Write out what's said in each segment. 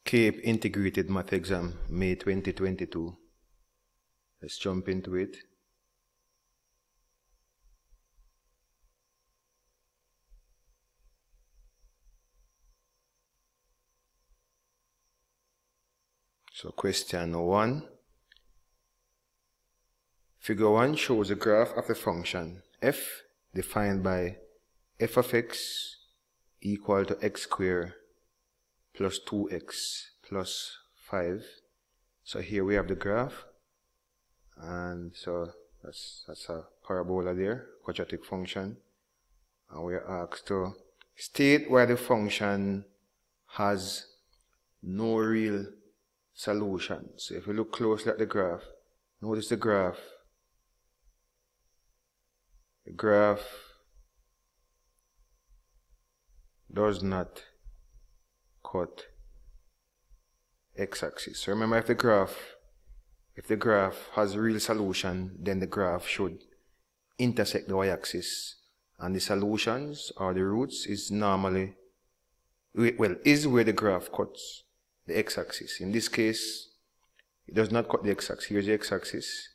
Cape Integrated Math Exam, May 2022. Let's jump into it. So question 1. Figure 1 shows a graph of the function f defined by f of x equal to x squared plus 2x plus 5. So here we have the graph, and so that's a parabola there, quadratic function, and we are asked to state why the function has no real solution. So if you look closely at the graph, notice the graph does not cut x-axis. So remember, if the graph has a real solution, then the graph should intersect the y-axis, and the solutions or the roots is normally, well, is where the graph cuts the x-axis. In this case, it does not cut the x-axis. Here's the x-axis.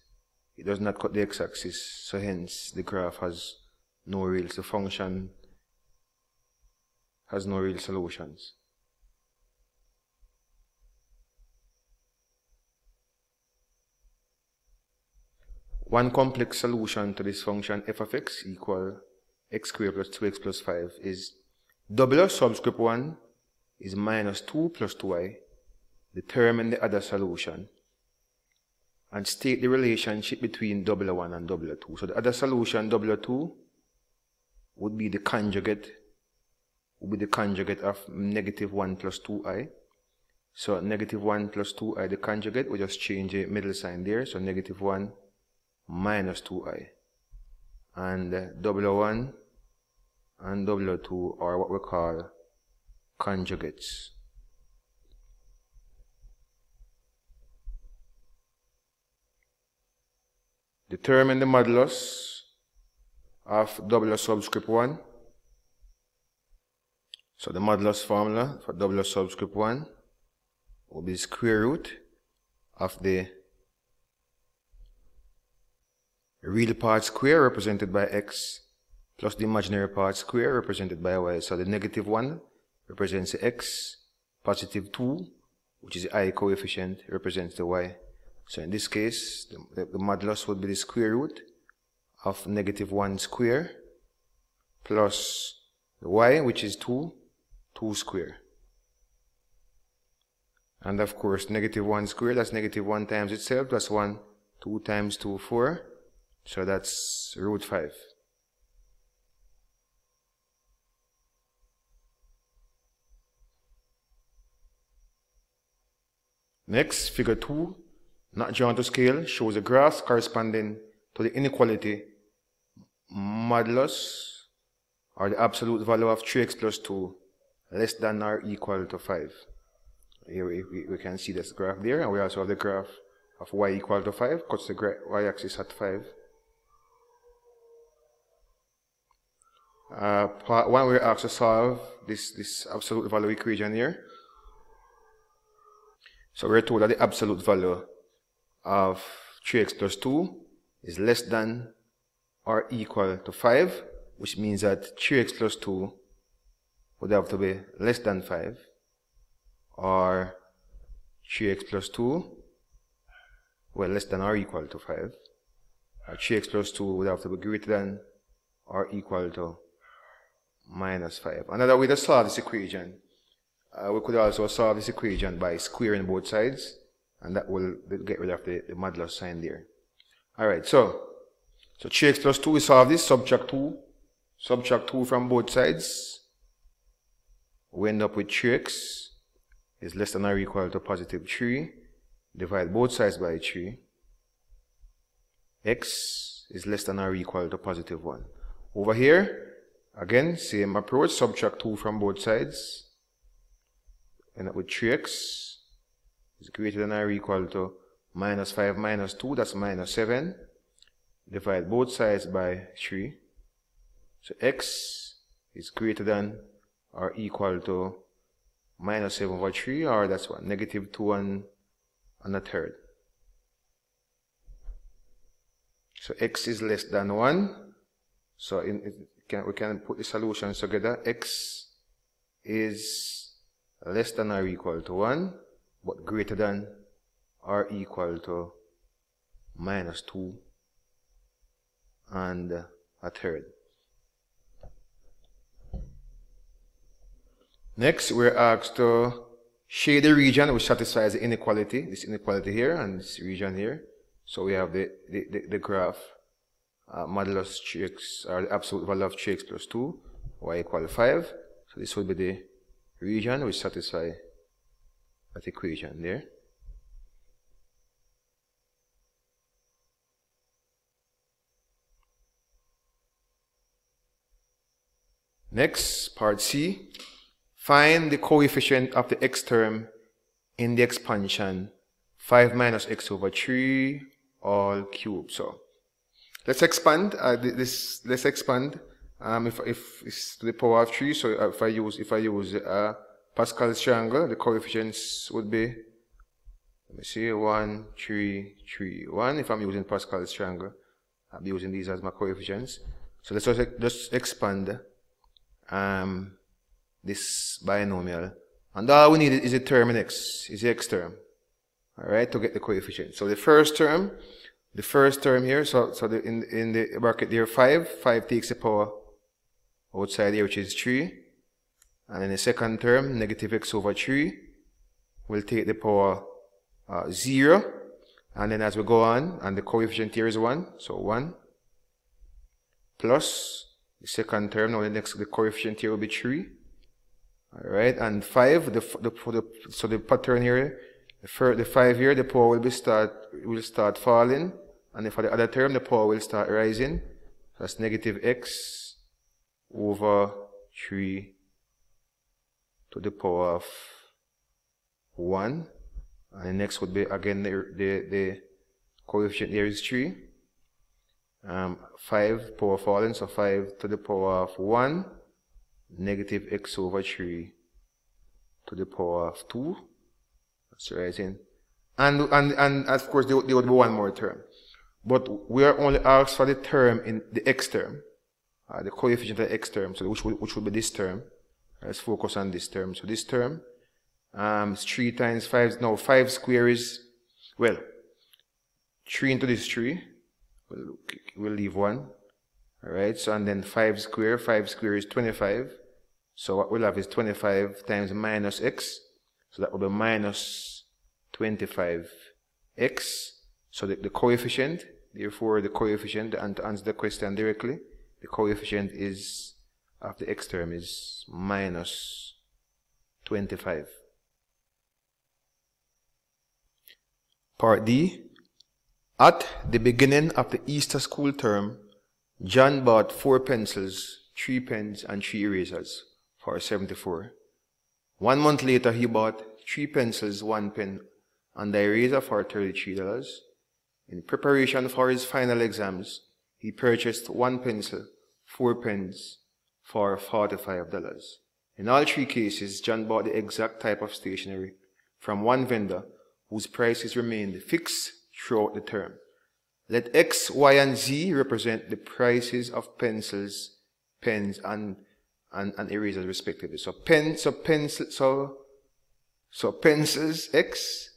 It does not cut the x-axis, so hence the graph has no real, the function has no real solutions. One complex solution to this function f of x equal x squared plus 2x plus 5 is W subscript 1 is minus 2 plus 2y. Determine the other solution and state the relationship between W1 and W2. So the other solution, W2, would be the conjugate of negative 1 plus 2i. So negative 1 plus 2i, the conjugate, we just change the middle sign there. So negative 1 minus 2i. And W1 and W2 are what we call conjugates. Determine the modulus of W subscript 1. So the modulus formula for W subscript 1 will be square root of the real part square represented by x plus the imaginary part square represented by y. So the negative 1 represents the x, positive 2, which is the I coefficient, represents the y. So in this case, the modulus would be the square root of negative 1 square plus the y, which is 2 square. And of course, negative 1 square, that's negative 1 times itself, plus 1, 2 times 2, 4. So that's root 5. Next, figure 2, not drawn to scale, shows a graph corresponding to the inequality modulus, or the absolute value of 3x plus 2 less than or equal to 5. Here we can see this graph there, and we also have the graph of y equal to 5, cuts the y-axis at 5. Part 1, we're asked to solve this absolute value equation here. So we're told that the absolute value of 3x plus 2 is less than or equal to 5, which means that 3x plus 2 would have to be less than 5, or 3x plus 2, well, less than or equal to 5, or 3x plus 2 would have to be greater than or equal to minus 5. Another way to solve this equation, we could also solve this equation by squaring both sides, and that will get rid of the modulus sign there. Alright, so 3x plus 2, we solve this, subtract 2 from both sides. We end up with 3x is less than or equal to positive 3. Divide both sides by 3. X is less than or equal to positive 1. Over here, again, same approach, subtract 2 from both sides. End up with 3x is greater than or equal to minus 5 minus 2, that's minus 7. Divide both sides by 3. So x is greater than or equal to minus 7 over 3, or that's what, negative 2 and a third. So x is less than 1. So we can put the solutions together. X is less than or equal to 1, but greater than or equal to minus 2 and a third. Next, we're asked to shade the region which satisfies the inequality, this inequality here and this region here. So we have the graph modulus 3x, or the absolute value of 3x plus 2, y equal 5. So this will be the region which satisfies that equation there. Next, part C. Find the coefficient of the x term in the expansion 5 minus x over 3 all cubed. So let's expand let's expand. If it's to the power of 3, so if I use Pascal's triangle, the coefficients would be, let me see, 1, 3, 3, 1. If I'm using Pascal's triangle, I'll be using these as my coefficients. So let's just expand this binomial, and all we need is a term in x, is the x term, all right, to get the coefficient. So the first term here, so in the bracket there, 5 takes the power outside here, which is 3, and in the second term, negative x over 3 will take the power 0, and then as we go on, and the coefficient here is 1, so 1 plus the second term. Now the coefficient here will be 3. All right, and 5. So the pattern here, the 5 here, the power will start falling, and for the other term, the power will start rising. So that's negative x over 3 to the power of 1, and the next would be again the coefficient here is 3. 5 power falling, so 5 to the power of 1, negative x over 3 to the power of 2. That's rising. And of course there would be one more term. But we are only asked for the term in the x term, the coefficient of the x term, so which would be this term. Let's focus on this term. So this term is 3 times 5. Now 5 square is, well, 3 into this 3. We'll leave 1. Alright, so and then 5 square is 25. So what we'll have is 25 times minus x. So that will be minus 25x. So the coefficient, therefore the coefficient, and to answer the question directly, the coefficient is of the x term is minus 25. Part D. At the beginning of the Easter school term, John bought 4 pencils, 3 pens, and 3 erasers for 74. 1 month later, he bought 3 pencils, 1 pen, and the eraser for $33. In preparation for his final exams, he purchased 1 pencil, 4 pens for $45. In all 3 cases, John bought the exact type of stationery from one vendor whose prices remained fixed throughout the term. Let X, Y, and Z represent the prices of pencils, pens, and erasers respectively. So pencils X,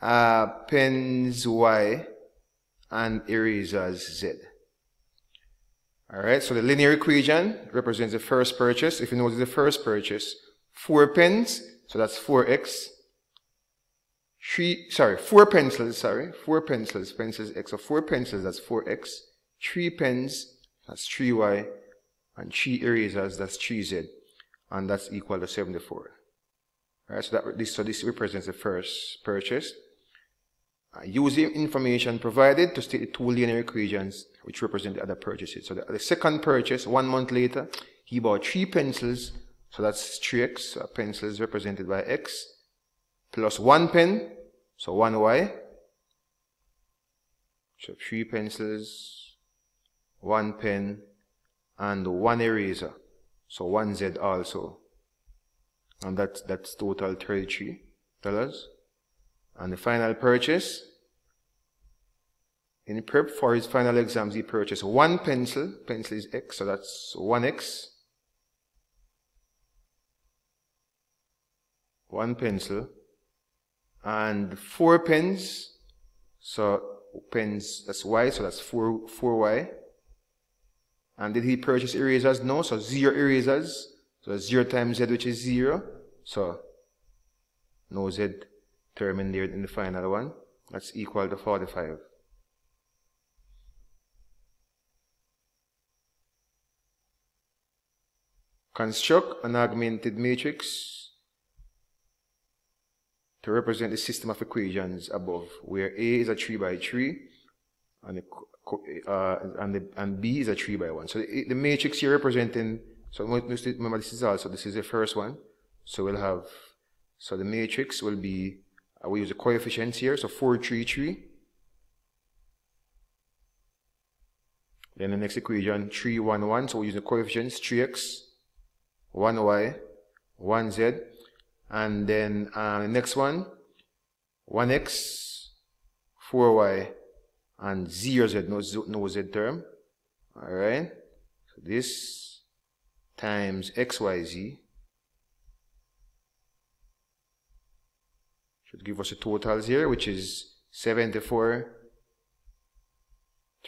pens Y, and erasers Z. Alright, so the linear equation represents the first purchase. If you notice the first purchase, 4 pens, so that's 4x. 4 pencils, pencils X, so 4 pencils, that's 4x. 3 pens, that's 3y. And 3 erasers, that's 3z. And that's equal to 74. Alright, so this represents the first purchase. Use the information provided to state the 2 linear equations which represent the other purchases. So the second purchase, 1 month later, he bought 3 pencils, so that's 3x, so pencils represented by x, plus 1 pen, so 1y. So 3 pencils, 1 pen, and 1 eraser, so 1z also. and that's total $33. And the final purchase, in prep for his final exams, he purchased one pencil. Pencil is X, so that's 1X. One pencil. And 4 pens. So pens, that's Y, so that's 4Y. And did he purchase erasers? No, so 0 erasers. So 0 times Z, which is 0. So no Z term in there in the final one. That's equal to 45. Construct an augmented matrix to represent the system of equations above, where A is a 3 by 3 and B is a 3 by 1. So the matrix you're representing, so remember this is the first one. So we'll have, so the matrix will be, we use the coefficients here, so 4, 3, 3. Then the next equation, 3, 1, 1. So we use the coefficients, 3x, 1y, 1z. And then the next one, 1x, 4y, and 0z, no z term. Alright. So this times xyz should give us the totals here, which is 74,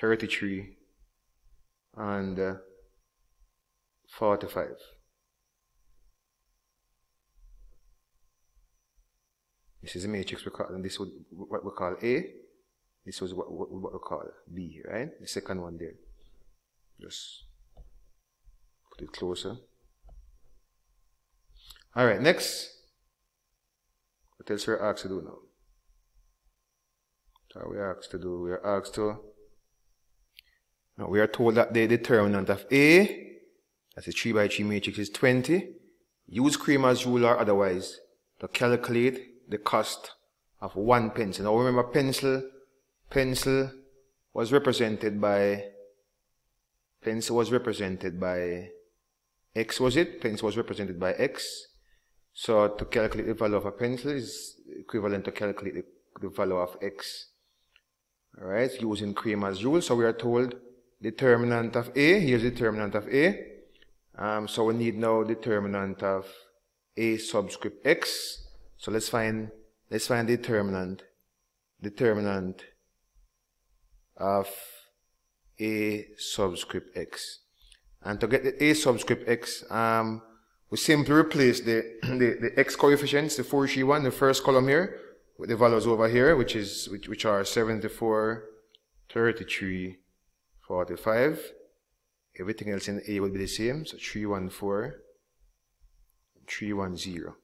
33, and 45. This is a matrix we call, and this is what we call A. This was what we call B, right? The second one there. Just put it closer. Alright, next. What else we're asked to do now? So we're asked to do, now we are told that the determinant of A, that's a 3 by 3 matrix, is 20. Use Kramer's rule or otherwise to calculate the cost of one pencil. Now remember, pencil was represented by X, was it? Pencil was represented by X. So to calculate the value of a pencil is equivalent to calculate the value of X. Alright, using Kramer's rule. So we are told determinant of A, here's the determinant of A. So we need now determinant of A subscript X. So let's find determinant of A subscript X. And to get the A subscript X, we simply replace the X coefficients, the 4, 3, 1, the first column here, with the values over here, which are 74, 33, 45. Everything else in A will be the same, so 314, 310.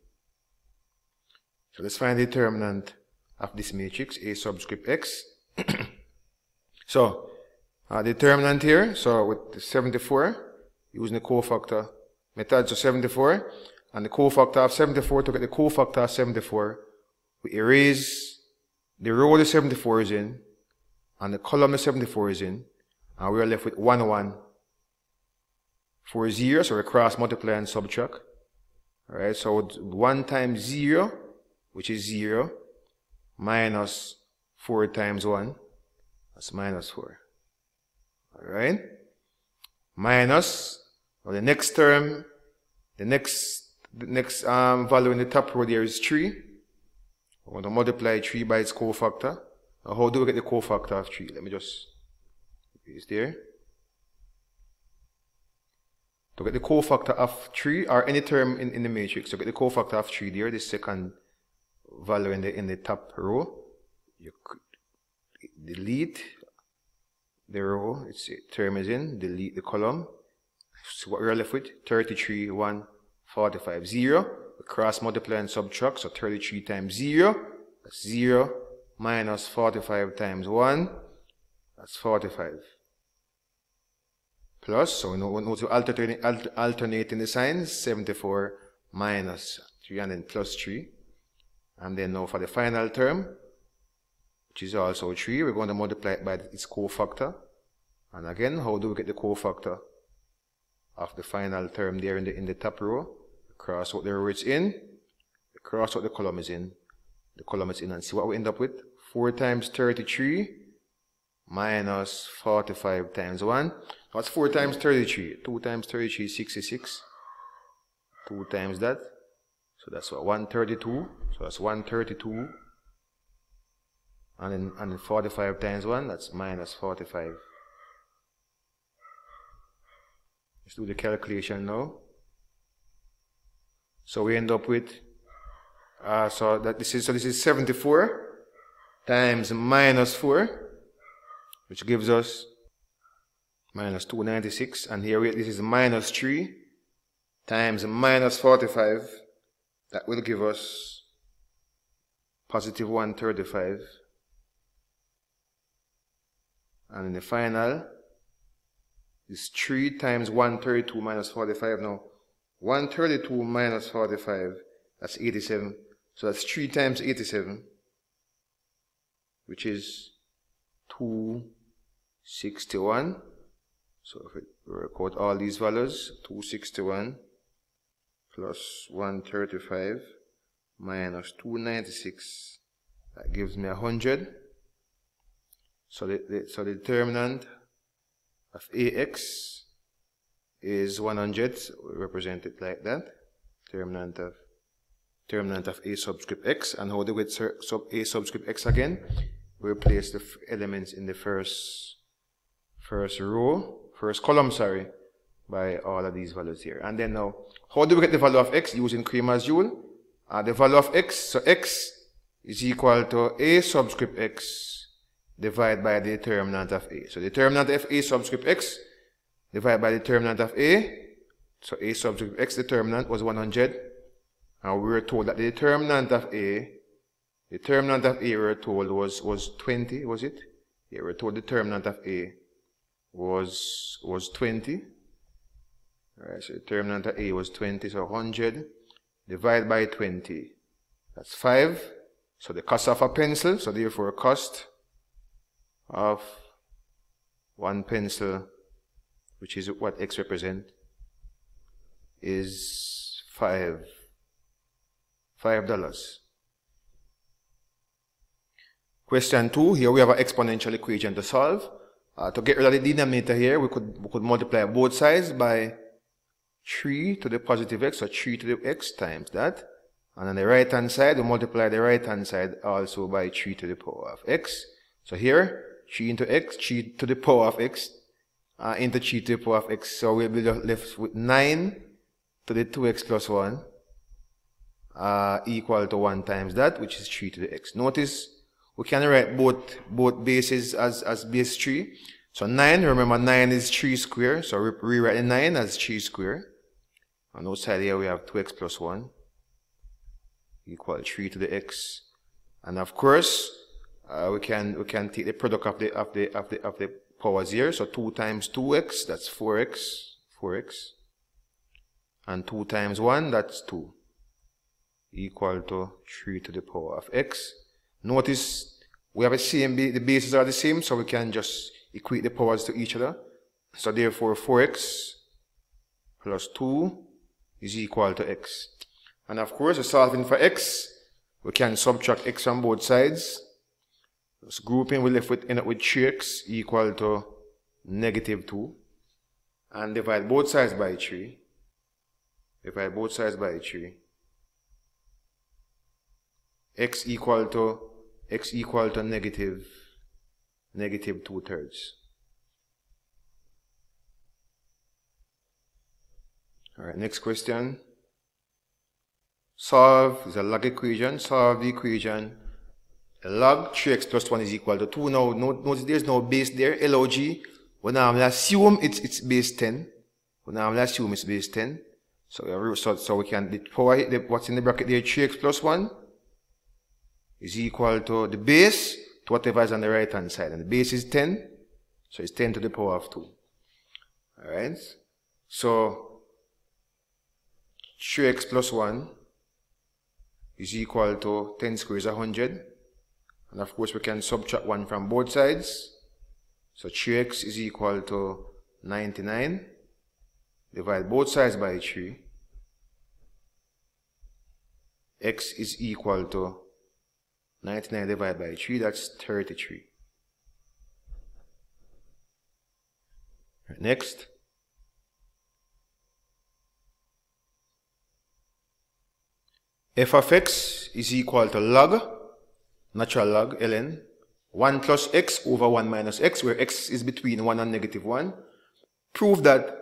So let's find the determinant of this matrix, A subscript X. So, determinant here, so with the 74, using the cofactor method, so 74, and the cofactor of 74, to get the cofactor of 74, we erase the row the 74 is in, and the column the 74 is in, and we are left with 1, 1, 4, 0, so we cross multiply and subtract. Alright, so 1 times 0, which is 0, minus 4 times 1, that's minus 4. Alright? Minus, well, the next term, the next value in the top row there is 3. I want to multiply 3 by its cofactor. Now how do we get the cofactor of 3? Let me just, it's there. To get the cofactor of 3, or any term in the matrix, to get the cofactor of 3 there, the second value in the top row, you could delete the row, its term is in, delete the column. So what we're left with, 33, 1, 45, 0. We cross multiply and subtract, so 33 times 0, that's 0, minus 45 times 1, that's 45. Plus, so we know to alternating the signs, 74 minus 3 and then plus 3. And then now for the final term, which is also 3, we're going to multiply it by its cofactor. And again, how do we get the cofactor of the final term there in the top row? cross out the row it's in, cross out the column is in, the column is in, and see what we end up with. 4 times 33 minus 45 times 1. What's 4 times 33? 2 times 33 is 66. 2 times that. So that's what, 132. So that's 132. And then 45 times 1, that's minus 45. Let's do the calculation now. So we end up with, this is 74 times minus 4, which gives us minus 296. And here this is minus 3 times minus 45. That will give us positive 135. And in the final is 3 times 132 minus 45. Now 132 minus 45, that's 87. So that's 3 times 87, which is 261. So if we work out all these values, 261 plus 135 minus 296, that gives me 100. So the determinant of AX is 100. So we represent it like that. Determinant of A subscript X. And how do we get A subscript X again? We replace the elements in the first column, sorry, by all of these values here. And then now, how do we get the value of X? Using Cramer's Joule. The value of X, so X is equal to A subscript X divided by the determinant of A. So the determinant of A subscript X divided by the determinant of A. So A subscript X determinant was 100. And we were told that the determinant of A we were told was 20, was it? Yeah, we were told the determinant of A was 20. Alright, so the determinant of A was 20, so 100 divided by 20. That's 5. So the cost of a pencil, so therefore cost of one pencil, which is what X represent, is $5. Question 2, here we have an exponential equation to solve. To get rid of the denominator here, we could multiply both sides by 3 to the positive x, so 3 to the x times that. And on the right hand side, we multiply the right hand side also by 3 to the power of x. So here, 3 into x, 3 to the power of x, into 3 to the power of x. So we'll be left with 9 to the 2x plus 1 equal to 1 times that, which is 3 to the x. Notice we can write both bases as base 3. So 9, remember 9 is 3 square, so we rewrite the 9 as 3 square. On outside here we have 2x plus 1 equal 3 to the x. And of course, we can take the product of the powers here. So 2 times 2x, that's 4x, and 2 times 1, that's 2, equal to 3 to the power of x. Notice we have the bases are the same, so we can just equate the powers to each other. So therefore 4x plus 2 is equal to x. And of course, solving for x, we can subtract x on both sides. So grouping, we end up with 3x equal to negative 2. And divide both sides by 3. X equal to negative 2/3. Alright, next question. Solve is a log equation. Solve the equation. Log 3x plus 1 is equal to 2. Now, notice there's no base there. LOG. We normally assume it's base 10. So we can, the power, what's in the bracket there, 3x plus 1 is equal to the base to whatever is on the right hand side. And the base is 10. So it's 10 to the power of 2. Alright. So 3x plus 1 is equal to 10 squared is 100. And of course we can subtract 1 from both sides. So 3x is equal to 99. Divide both sides by 3. x is equal to 99 divided by 3, that's 33. Next. F of x is equal to log, natural log, ln, 1 plus x over 1 minus x, where x is between 1 and negative 1. Prove that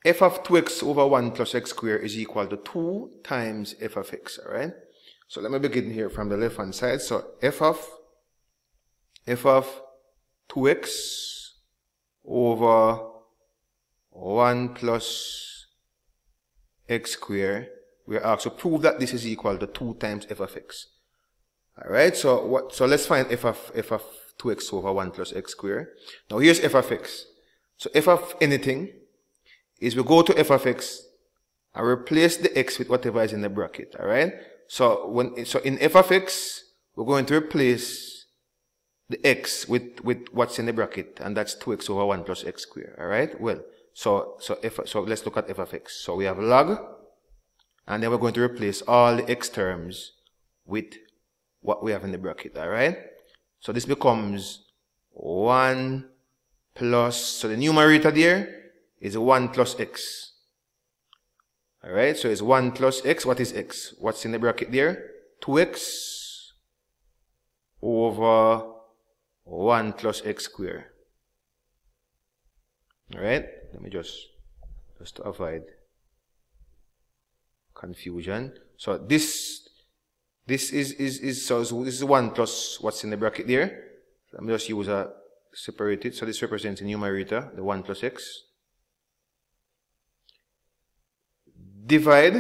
f of 2x over 1 plus x squared is equal to 2 times f of x, alright? So let me begin here from the left hand side. So f of 2x over 1 plus x squared, we are asked to prove that this is equal to 2 times f of x. Alright, so let's find f of 2x over 1 plus x squared. Now here's f of x. So f of anything is we go to f of x and replace the x with whatever is in the bracket. Alright? So in f of x, we're going to replace the x with what's in the bracket, and that's 2x over 1 plus x squared. Alright? Well, so let's look at f of x. So we have log, and then we're going to replace all the x terms with what we have in the bracket. Alright? So this becomes 1 plus, so the numerator there is 1 plus x. Alright? So it's 1 plus x. What is x? What's in the bracket there? 2x over 1 plus x squared. Alright? Let me just to avoid confusion. So this is 1 plus what's in the bracket there. Let me just use a separated. So this represents the numerator, the 1 plus x. Divide.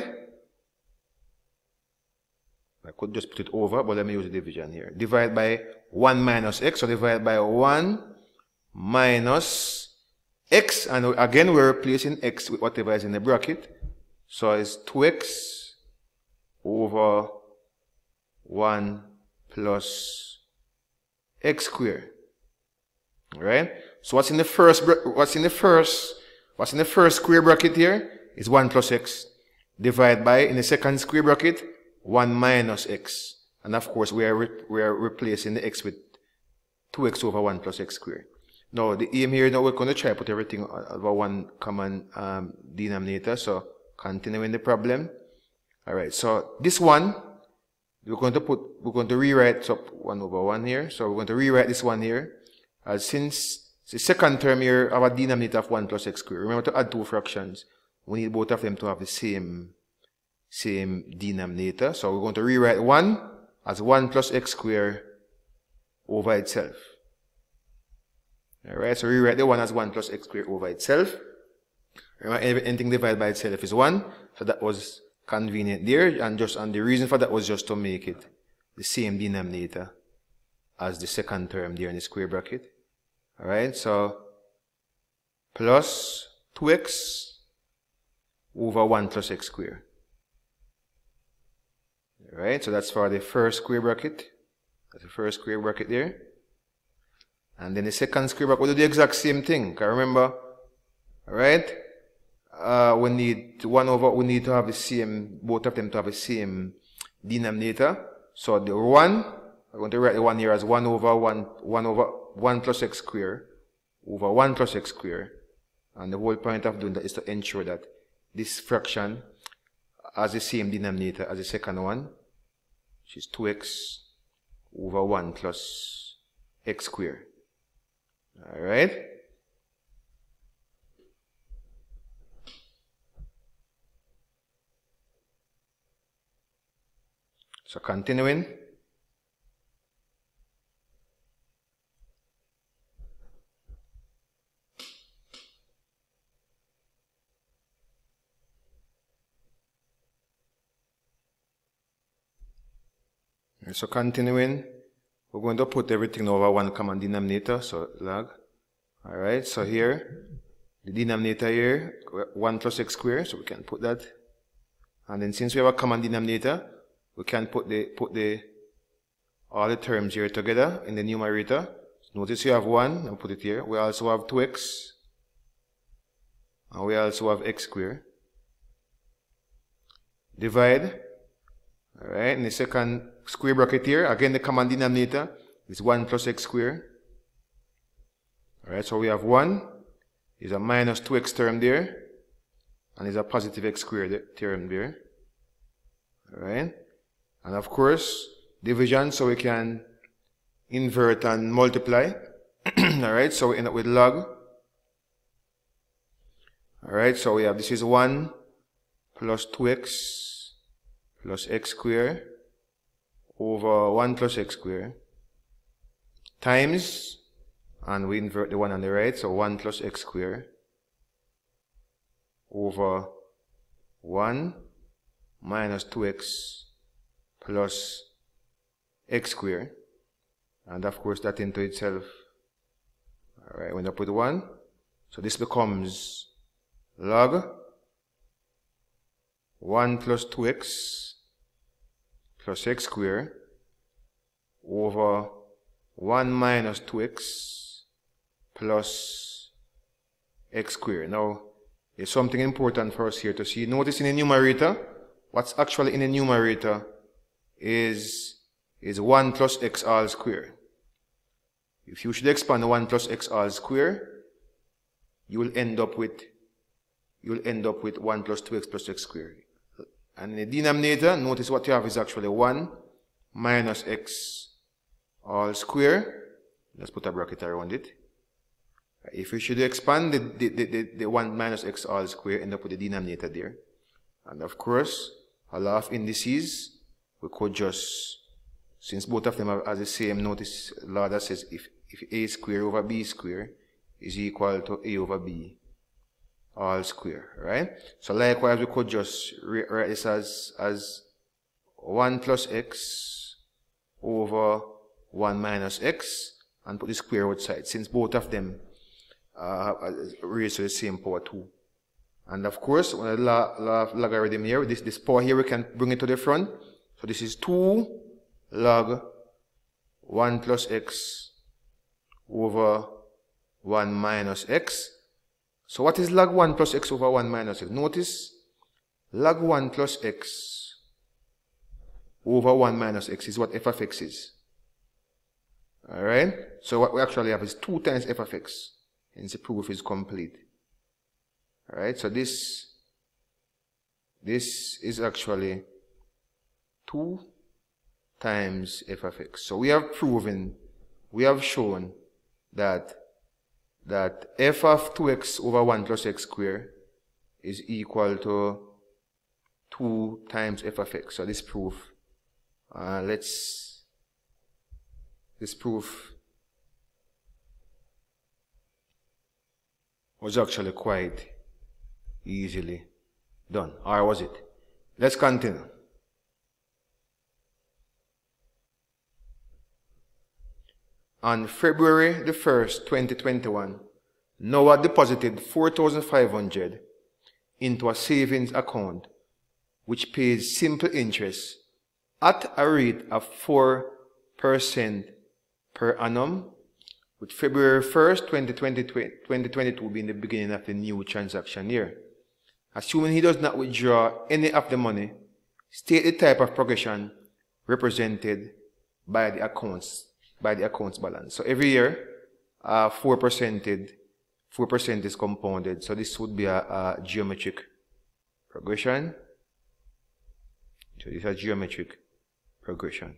I could just put it over, but let me use the division here. Divide by 1 minus x. So divide by 1 minus x, and again we're replacing x with whatever is in the bracket. So it's 2x over 1 plus x squared. Alright? So what's in the first square bracket here is 1 plus x. Divide by, in the second square bracket, 1 minus x. And of course we are replacing the x with 2x over 1 plus x squared. Now the aim here, now we're going to try to put everything over one common denominator. So continuing the problem. Alright, so this one we're going to rewrite, so 1 over 1 here. So we're going to rewrite this one here as, since the second term here of a denominator of 1 plus x squared. Remember, to add two fractions, we need both of them to have the same denominator. So we're going to rewrite 1 as 1 plus x squared over itself. Alright, so rewrite the 1 as 1 plus x squared over itself. Remember, anything divided by itself is 1. So that was convenient there, and the reason for that was just to make it the same denominator as the second term there in the square bracket. Alright, so plus 2x over 1 plus x squared. Alright, so that's for the first square bracket. That's the first square bracket there. And then the second square bracket, we'll do the exact same thing. Can remember? Alright? We need to have the same, both of them to have the same denominator. So the 1, we're going to write the 1 here as 1 over 1 plus x squared over 1 plus x squared. And the whole point of doing that is to ensure that this fraction has the same denominator as the second one, which is 2x over 1 plus x squared. Alright? So continuing. So continuing, we're going to put everything over one common denominator, so log. Alright, so here, the denominator here, 1 plus x squared, so we can put that. And then since we have a common denominator, we can put all the terms here together in the numerator. Notice you have 1, and put it here. We also have 2x, and we also have x squared. divide. Alright, in the second square bracket here, again the common denominator is 1 plus x squared. Alright, so we have 1, is a minus 2x term there, and is a positive x squared term there. Alright, and of course, division, so we can invert and multiply. Alright, so we end up with log. Alright, so we have, this is 1 plus 2x plus x squared over 1 plus x squared times, and we invert the one on the right, so 1 plus x squared over 1 minus 2x plus x squared, and of course that into itself. Alright, we end up with 1, so this becomes log 1 plus 2x plus x squared over 1 minus 2x plus x squared. Now, there's something important for us here to see. Notice in the numerator, what's actually in the numerator is 1 plus x all squared. If you should expand 1 plus x all squared, you will end up with 1 plus 2x plus x squared. And in the denominator, notice what you have is actually 1 minus x all squared. Let's put a bracket around it. If we should expand the 1 minus x all squared, end up with the denominator there. And of course, a law of indices, we could just, since both of them have the same, notice law that says if a squared over b squared is equal to a over b all square, right? So likewise, we could just write this as 1 plus x over 1 minus x and put the square outside, since both of them raised to the same power 2. And of course, when the law of logarithm here, this power here, we can bring it to the front. So this is 2 log 1 plus x over 1 minus x. So what is log 1 plus x over 1 minus x? Notice, log 1 plus x over 1 minus x is what f of x is. Alright? So what we actually have is 2 times f of x. Hence the proof is complete. Alright? So this is actually 2 times f of x. So we have shown that f of 2x over 1 plus x squared is equal to 2 times f of x. So this proof, this proof was actually quite easily done. Or was it? Let's continue. On February the 1st, 2021, Noah deposited $4,500 into a savings account which pays simple interest at a rate of 4% per annum, with February 1st, 2022 being the beginning of the new transaction year. Assuming he does not withdraw any of the money, state the type of progression represented by the accounts balance. So every year, 4% is compounded. So this would be a geometric progression. So this is a geometric progression.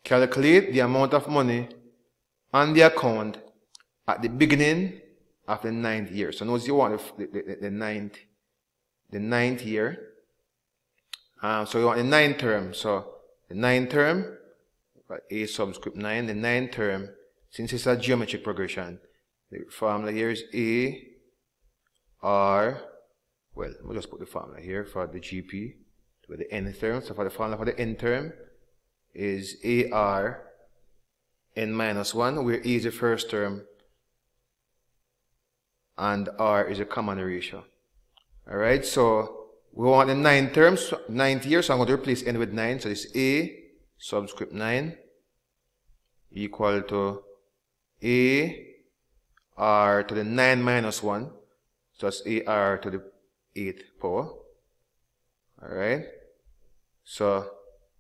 Calculate the amount of money on the account at the beginning of the 9th year. So notice you want the ninth year. So you want the 9th term. So the 9th term, a subscript 9, the 9th term, since it's a geometric progression, the formula here is A R, well, we'll just put the formula here for the GP with the n term. So for the formula for the n term is AR n minus 1, where A is the first term and R is a common ratio. Alright, so we want the 9th term, 9th year, so I'm going to replace n with 9. So this is A subscript 9 equal to A R to the 9 minus 1. So that's AR to the 8th power. Alright. So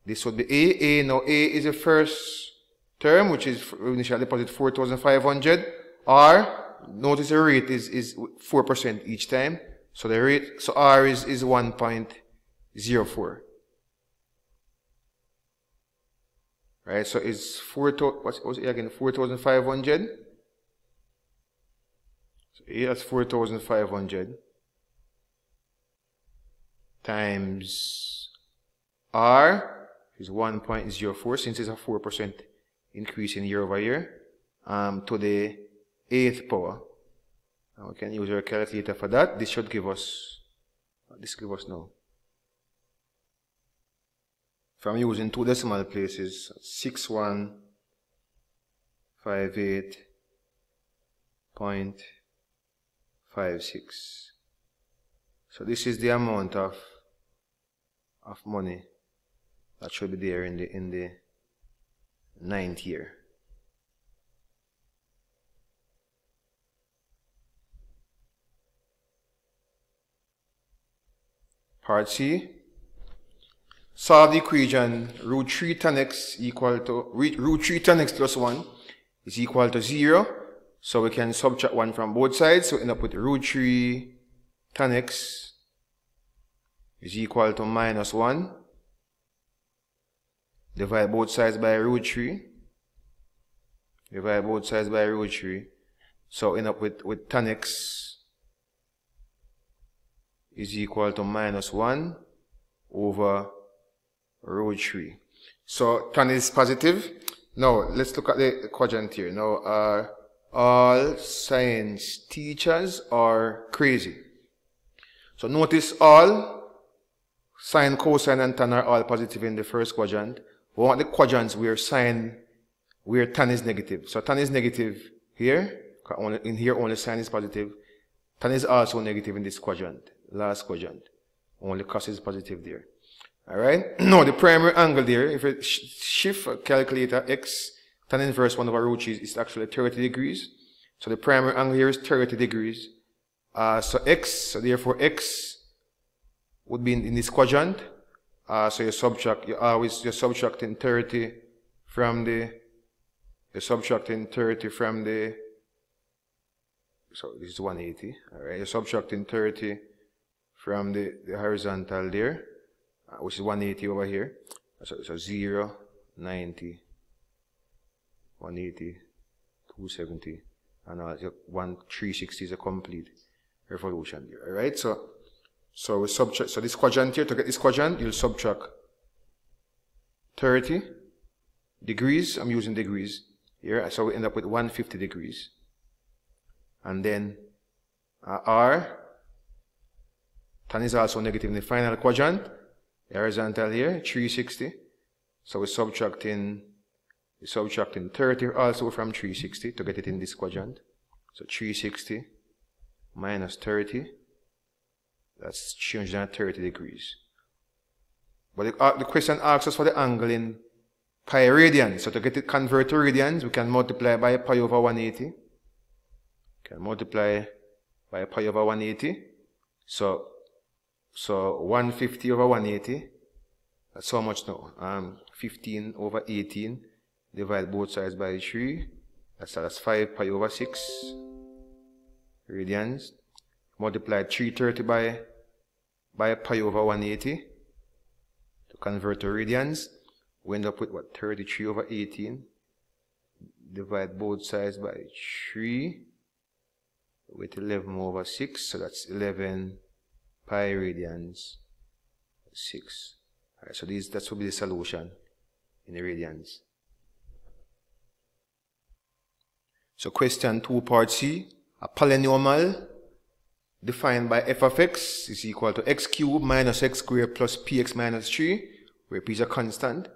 this would be A. Now A is the first term, which is initial deposit 4,500. R, notice the rate is 4% each time. So the rate, so R is 1.04. Right, so it's what's A again? 4,500. So A, that's 4,500 times R is 1.04, since it's a 4% increase in year over year, to the 8th power. Now we can use our calculator for that. This should give us, now. If I'm using 2 decimal places, 6158.56. So this is the amount of money that should be there in the 9th year. Part C. Solve the equation root 3 tan x equal to root 3 tan x plus 1 is equal to 0. So we can subtract 1 from both sides. So we end up with root 3 tan x is equal to minus 1. Divide both sides by root 3. Divide both sides by root 3. So end up with tan x is equal to minus 1 over root 3. So tan is positive. Now let's look at the quadrant here. Now all science teachers are crazy. So notice all sine, cosine and tan are all positive in the first quadrant. We want the quadrants where tan is negative. So tan is negative here. In here only sine is positive. Tan is also negative in this quadrant. Last quadrant. Only cos is positive there. Alright. Now the primary angle there, if it shift calculator x, tan inverse 1 over root 3 is actually 30 degrees. So the primary angle here is 30 degrees. So therefore x would be in this quadrant. So you're subtracting 30 from the, so this is 180. Alright, you're subtracting 30 from the horizontal there, which is 180 over here. So 0, 90, 180, 270, and 360 is a complete revolution there. Alright, so we subtract, so this quadrant here, to get this quadrant, you'll subtract 30 degrees. I'm using degrees here, so we end up with 150 degrees. And then R, tan is also negative in the final quadrant. The horizontal here, 360. So we're subtracting 30 also from 360 to get it in this quadrant. So 360 minus 30. That's changed at 30 degrees. But the question asks us for the angle in pi radians. So to get it convert to radians, we can multiply by pi over 180. Can multiply by pi over 180. So 150 over 180. That's how much now? 15 over 18. Divide both sides by 3. That's 5 pi over 6 radians. Multiply 330 by pi over 180 to convert to radians. We end up with what? 33 over 18. Divide both sides by 3 with 11 over 6. So that's 11 pi radians 6. Alright, so that will be the solution in the radians. So question 2 part C. A polynomial defined by f of x is equal to x cubed minus x squared plus px minus 3, where p is a constant.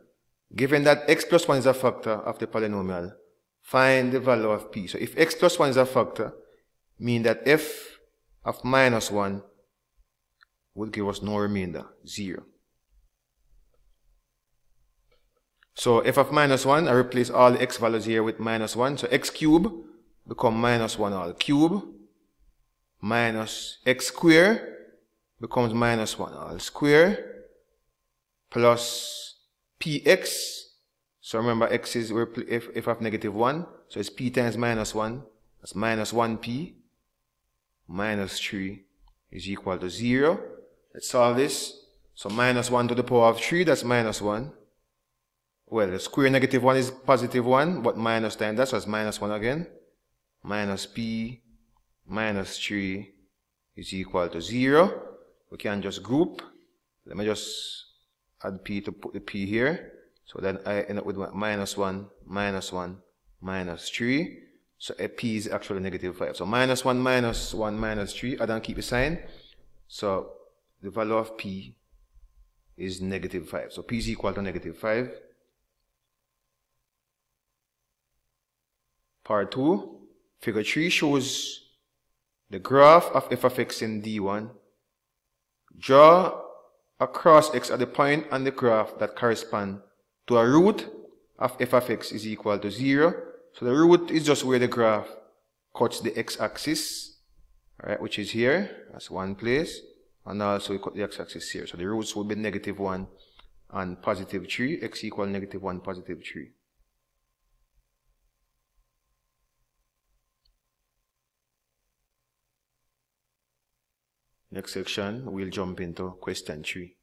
Given that x plus 1 is a factor of the polynomial, find the value of p. So if x plus 1 is a factor, mean that f of minus 1 would give us no remainder, 0. So f of minus 1, I replace all the x values here with minus 1. So x cubed become minus 1 all. Cube minus x square becomes minus 1 all square plus px. So remember, x is f of negative 1, so it's p times minus 1, that's minus 1p minus 3 is equal to 0. Let's solve this. So minus 1 to the power of 3, that's minus 1. Well, the square negative 1 is positive 1, but minus times that, so it's minus 1 again. Minus p minus 3 is equal to 0. We can just group. Let me just add p to put the p here. So then I end up with minus 1, minus 1, minus 3. So a p is actually negative 5. So minus 1, minus 1, minus 3. I don't keep the sign. So the value of p is negative 5. So p is equal to negative 5. Part 2. Figure 3 shows the graph of f of x in D1. Draw a cross x at the point on the graph that corresponds to a root of f of x is equal to 0. So the root is just where the graph cuts the x-axis, right, which is here. That's one place. And also we cut the x-axis here. So the roots will be negative 1 and positive 3. X equal negative 1, positive 3. Next section, we'll jump into question 3.